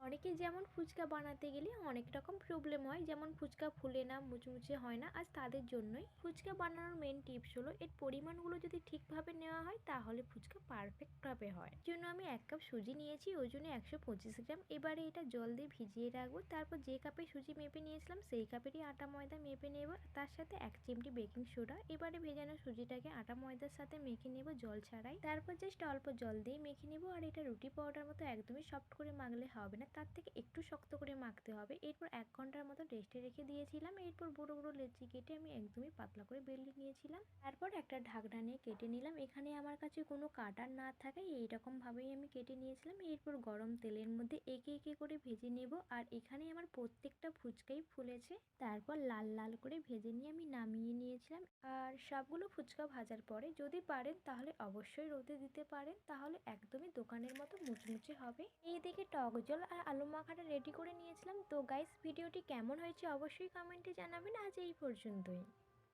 অনেকে যেমন ফুচকা বানাতে গেলে অনেক রকম প্রবলেম হয়, যেমন ফুচকা ফুলে না, মুচমুচে হয় না। আজ তাদের জন্যই ফুচকা বানানোর মেন টিপস হলো এর পরিমাণগুলো যদি ঠিকভাবে নেওয়া হয় তাহলে ফুচকা পারফেক্টভাবে হয়। এর জন্য আমি 1 কাপ সুজি নিয়েছি, ওই জন্য 125 গ্রাম। এবারে এটা জল দিয়ে ভিজিয়ে রাখবো। তারপর যে কাপে সুজি মেপে নিয়েছিলাম সেই কাপেরই আটা ময়দা মেপে নেব, তার সাথে 1 চিমটি বেকিং সোডা। এবারে ভেজানো সুজিটাকে আটা ময়দার সাথে মেখে নেব জল ছাড়াই। তারপর জাস্ট অল্প জল দিয়ে মেখে নেব। আর এটা রুটি পাউডার মতো একদমই সফট করে মাখলে হবে না, তার থেকে একটু শক্ত করে মাখতে হবে। এরপর 1 ঘন্টার মতো রেস্টে রেখে দিয়েছিলাম। এরপর বড় বড় লেচি কেটে আমি একদমই পাতলা করে বেলে নিয়েছিলাম। তারপর একটা ঢাকনা নিয়ে কেটে নিলাম। এখানে আমার কাছে কোনো কাটার না থাকায় এইরকম ভাবেই আমি কেটে নিয়েছিলাম। এরপর গরম তেলের মধ্যে একে একে করে ভেজে নেব। আর এখানে আমার প্রত্যেকটা ফুচকাই ফুলেছে। তারপর লাল লাল করে ভেজে নিয়ে আমি নামিয়ে নিয়েছিলাম। আর সবগুলো ফুচকা ভাজার পরে যদি পারেন তাহলে অবশ্যই রোদে দিতে পারেন, তাহলে একদমই দোকানের মতো মুচমুচে হবে। এইদিকে টক জল আর আলু মাখাটা রেডি করে নিয়েছিলাম। তো গাইস, ভিডিওটি কেমন হয়েছে অবশ্যই কমেন্টে জানাবেন। আজ এই পর্যন্তই।